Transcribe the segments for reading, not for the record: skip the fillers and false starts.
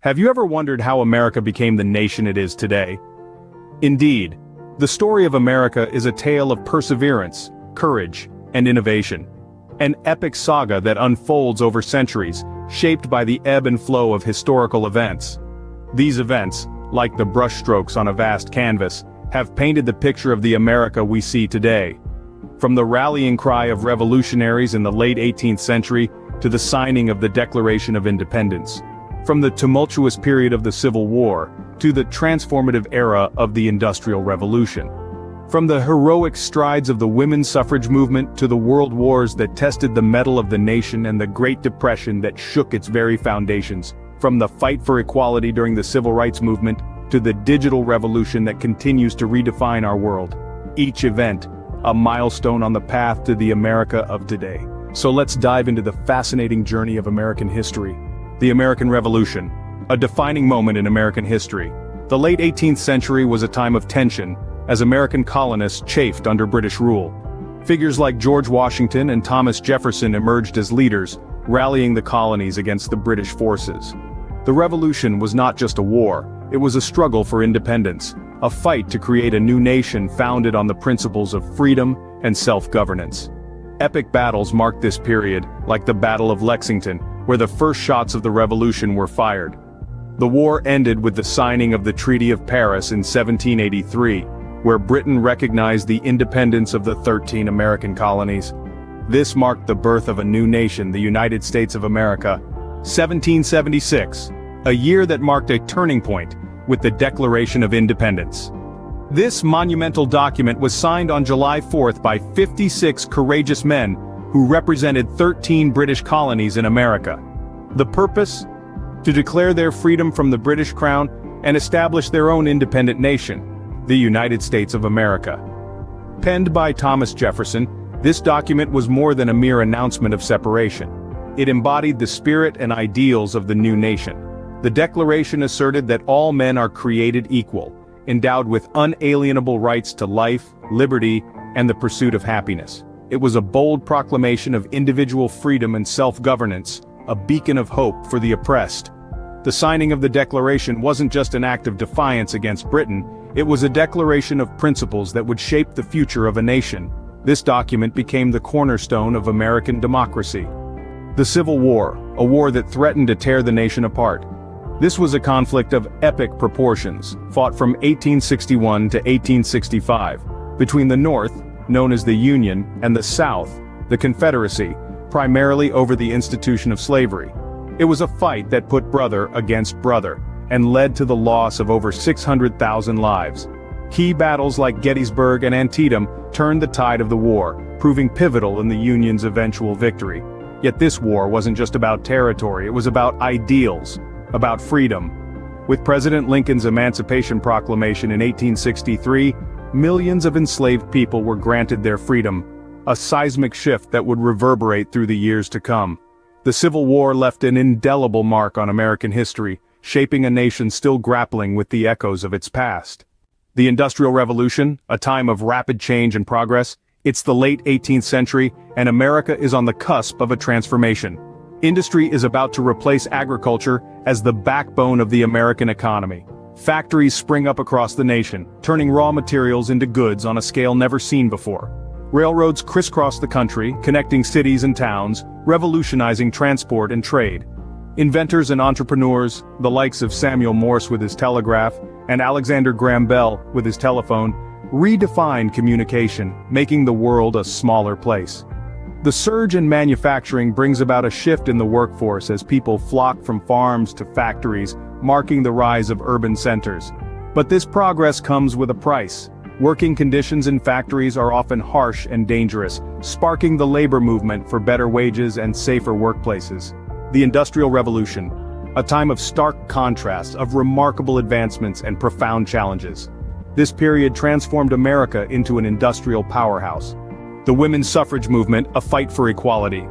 Have you ever wondered how America became the nation it is today? Indeed, the story of America is a tale of perseverance, courage, and innovation. An epic saga that unfolds over centuries, shaped by the ebb and flow of historical events. These events, like the brushstrokes on a vast canvas, have painted the picture of the America we see today. From the rallying cry of revolutionaries in the late 18th century to the signing of the Declaration of Independence. From the tumultuous period of the Civil War to the transformative era of the Industrial Revolution. From the heroic strides of the women's suffrage movement to the world wars that tested the mettle of the nation and the Great Depression that shook its very foundations. From the fight for equality during the Civil Rights Movement to the digital revolution that continues to redefine our world. Each event, a milestone on the path to the America of today. So let's dive into the fascinating journey of American history. The American Revolution, a defining moment in American history. The late 18th century was a time of tension, as American colonists chafed under British rule. Figures like George Washington and Thomas Jefferson emerged as leaders, rallying the colonies against the British forces. The Revolution was not just a war, it was a struggle for independence, a fight to create a new nation founded on the principles of freedom and self-governance. Epic battles marked this period, like the Battle of Lexington, where the first shots of the Revolution were fired. The war ended with the signing of the Treaty of Paris in 1783, where Britain recognized the independence of the 13 American colonies. This marked the birth of a new nation, the United States of America. 1776, a year that marked a turning point, with the Declaration of Independence. This monumental document was signed on July 4th by 56 courageous men who represented 13 British colonies in America. The purpose? To declare their freedom from the British Crown and establish their own independent nation, the United States of America. Penned by Thomas Jefferson, this document was more than a mere announcement of separation. It embodied the spirit and ideals of the new nation. The Declaration asserted that all men are created equal, endowed with unalienable rights to life, liberty, and the pursuit of happiness. It was a bold proclamation of individual freedom and self-governance, a beacon of hope for the oppressed. The signing of the Declaration wasn't just an act of defiance against Britain, it was a declaration of principles that would shape the future of a nation. This document became the cornerstone of American democracy. The Civil War, a war that threatened to tear the nation apart. This was a conflict of epic proportions, fought from 1861 to 1865, between the North, known as the Union, and the South, the Confederacy, primarily over the institution of slavery. It was a fight that put brother against brother, and led to the loss of over 600,000 lives. Key battles like Gettysburg and Antietam turned the tide of the war, proving pivotal in the Union's eventual victory. Yet this war wasn't just about territory, it was about ideals, about freedom. With President Lincoln's Emancipation Proclamation in 1863, millions of enslaved people were granted their freedom, a seismic shift that would reverberate through the years to come. The Civil War left an indelible mark on American history, shaping a nation still grappling with the echoes of its past. The Industrial Revolution, a time of rapid change and progress, it's the late 18th century, and America is on the cusp of a transformation. Industry is about to replace agriculture as the backbone of the American economy. Factories spring up across the nation, turning raw materials into goods on a scale never seen before. Railroads crisscross the country, connecting cities and towns, revolutionizing transport and trade. Inventors and entrepreneurs, the likes of Samuel Morse with his telegraph, and Alexander Graham Bell with his telephone, redefined communication, making the world a smaller place. The surge in manufacturing brings about a shift in the workforce as people flock from farms to factories, marking the rise of urban centers. But this progress comes with a price. Working conditions in factories are often harsh and dangerous, sparking the labor movement for better wages and safer workplaces. The Industrial Revolution, a time of stark contrasts, of remarkable advancements and profound challenges. This period transformed America into an industrial powerhouse. The women's suffrage movement, a fight for equality.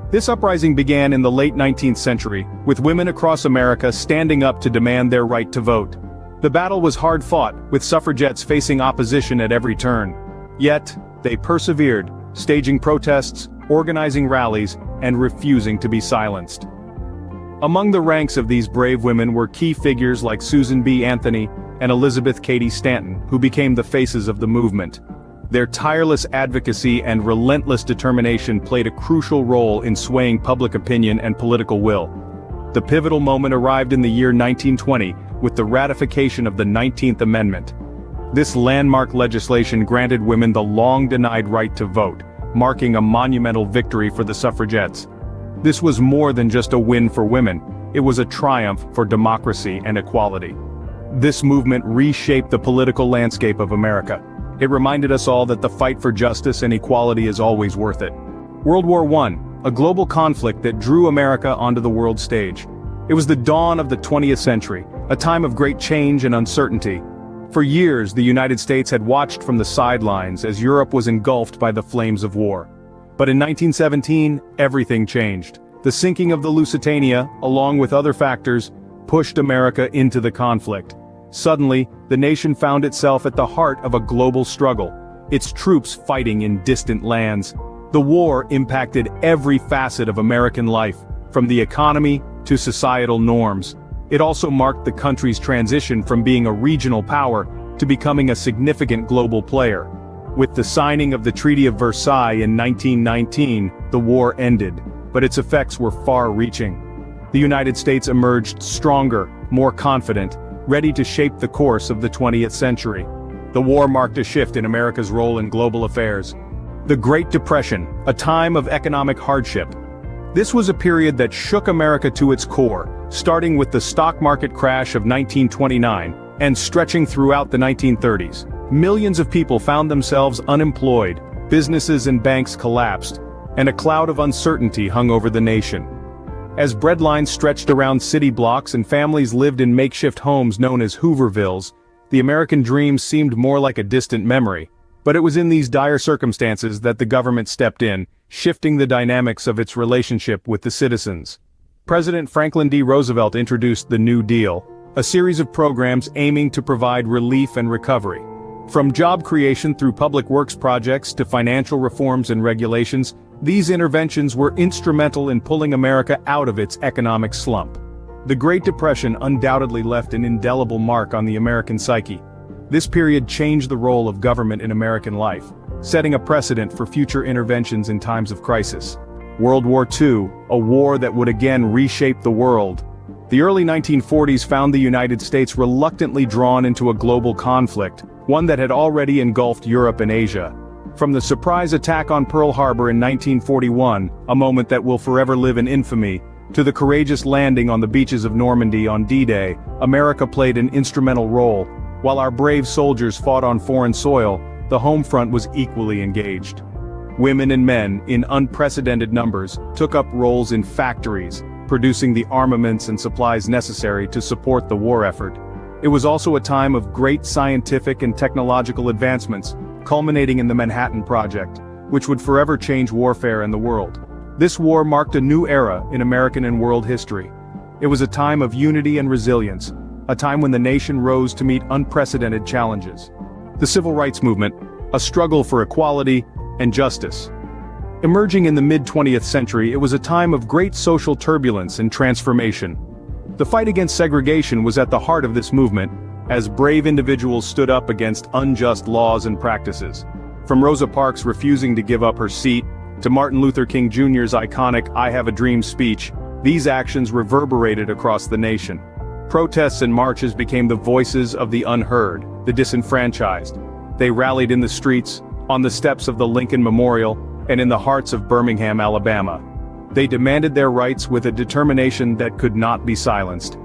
This uprising began in the late 19th century, with women across America standing up to demand their right to vote. The battle was hard-fought, with suffragettes facing opposition at every turn. Yet, they persevered, staging protests, organizing rallies, and refusing to be silenced. Among the ranks of these brave women were key figures like Susan B. Anthony and Elizabeth Cady Stanton, who became the faces of the movement. Their tireless advocacy and relentless determination played a crucial role in swaying public opinion and political will. The pivotal moment arrived in the year 1920 with the ratification of the 19th Amendment. This landmark legislation granted women the long-denied right to vote, marking a monumental victory for the suffragettes. This was more than just a win for women, it was a triumph for democracy and equality. This movement reshaped the political landscape of America. It reminded us all that the fight for justice and equality is always worth it. World War I, a global conflict that drew America onto the world stage. It was the dawn of the 20th century, a time of great change and uncertainty. For years, the United States had watched from the sidelines as Europe was engulfed by the flames of war. But in 1917, everything changed. The sinking of the Lusitania, along with other factors, pushed America into the conflict. Suddenly, the nation found itself at the heart of a global struggle, its troops fighting in distant lands. The war impacted every facet of American life, from the economy to societal norms. It also marked the country's transition from being a regional power to becoming a significant global player. With the signing of the Treaty of Versailles in 1919, the war ended, but its effects were far-reaching. The United States emerged stronger, more confident, ready to shape the course of the 20th century. The war marked a shift in America's role in global affairs. The Great Depression, a time of economic hardship. This was a period that shook America to its core, starting with the stock market crash of 1929 and stretching throughout the 1930s. Millions of people found themselves unemployed, businesses and banks collapsed, and a cloud of uncertainty hung over the nation. As breadlines stretched around city blocks and families lived in makeshift homes known as Hoovervilles, the American dream seemed more like a distant memory. But it was in these dire circumstances that the government stepped in, shifting the dynamics of its relationship with the citizens. President Franklin D. Roosevelt introduced the New Deal, a series of programs aiming to provide relief and recovery. From job creation through public works projects to financial reforms and regulations, these interventions were instrumental in pulling America out of its economic slump. The Great Depression undoubtedly left an indelible mark on the American psyche. This period changed the role of government in American life, setting a precedent for future interventions in times of crisis. World War II, a war that would again reshape the world. The early 1940s found the United States reluctantly drawn into a global conflict, one that had already engulfed Europe and Asia. From the surprise attack on Pearl Harbor in 1941, a moment that will forever live in infamy, to the courageous landing on the beaches of Normandy on D-Day, America played an instrumental role. While our brave soldiers fought on foreign soil, the home front was equally engaged. Women and men, in unprecedented numbers, took up roles in factories, producing the armaments and supplies necessary to support the war effort. It was also a time of great scientific and technological advancements, culminating in the Manhattan Project, which would forever change warfare and the world. This war marked a new era in American and world history. It was a time of unity and resilience, a time when the nation rose to meet unprecedented challenges. The Civil Rights Movement, a struggle for equality and justice. Emerging in the mid-20th century, it was a time of great social turbulence and transformation. The fight against segregation was at the heart of this movement, as brave individuals stood up against unjust laws and practices. From Rosa Parks refusing to give up her seat, to Martin Luther King Jr.'s iconic "I Have a Dream" speech, these actions reverberated across the nation. Protests and marches became the voices of the unheard, the disenfranchised. They rallied in the streets, on the steps of the Lincoln Memorial, and in the hearts of Birmingham, Alabama. They demanded their rights with a determination that could not be silenced.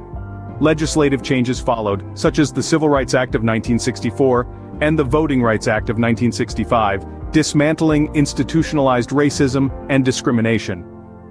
Legislative changes followed, such as the Civil Rights Act of 1964 and the Voting Rights Act of 1965, dismantling institutionalized racism and discrimination.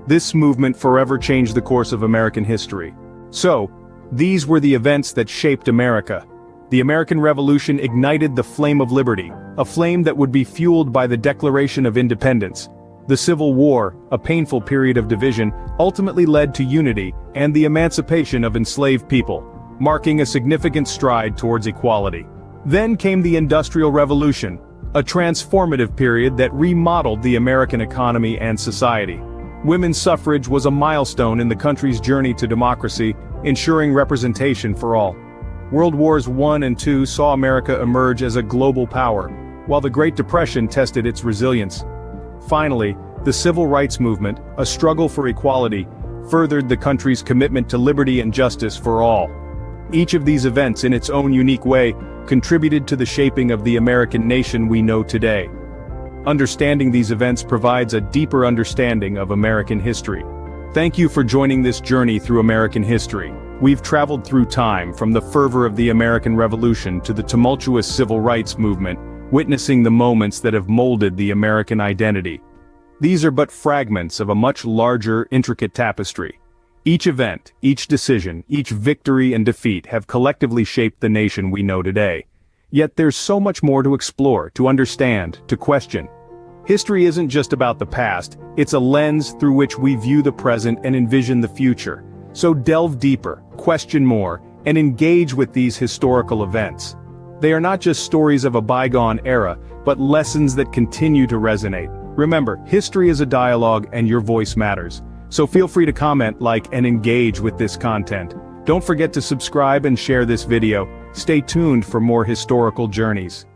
This movement forever changed the course of American history. So, these were the events that shaped America. The American Revolution ignited the flame of liberty, a flame that would be fueled by the Declaration of Independence. The Civil War, a painful period of division, ultimately led to unity and the emancipation of enslaved people, marking a significant stride towards equality. Then came the Industrial Revolution, a transformative period that remodeled the American economy and society. Women's suffrage was a milestone in the country's journey to democracy, ensuring representation for all. World Wars I and II saw America emerge as a global power, while the Great Depression tested its resilience. Finally, the Civil Rights Movement, a struggle for equality, furthered the country's commitment to liberty and justice for all. Each of these events in its own unique way contributed to the shaping of the American nation we know today. Understanding these events provides a deeper understanding of American history. Thank you for joining this journey through American history. We've traveled through time from the fervor of the American Revolution to the tumultuous Civil Rights Movement, witnessing the moments that have molded the American identity. These are but fragments of a much larger, intricate tapestry. Each event, each decision, each victory and defeat have collectively shaped the nation we know today. Yet there's so much more to explore, to understand, to question. History isn't just about the past, it's a lens through which we view the present and envision the future. So delve deeper, question more, and engage with these historical events. They are not just stories of a bygone era, but lessons that continue to resonate. Remember, history is a dialogue and your voice matters. So feel free to comment, like, and engage with this content. Don't forget to subscribe and share this video. Stay tuned for more historical journeys.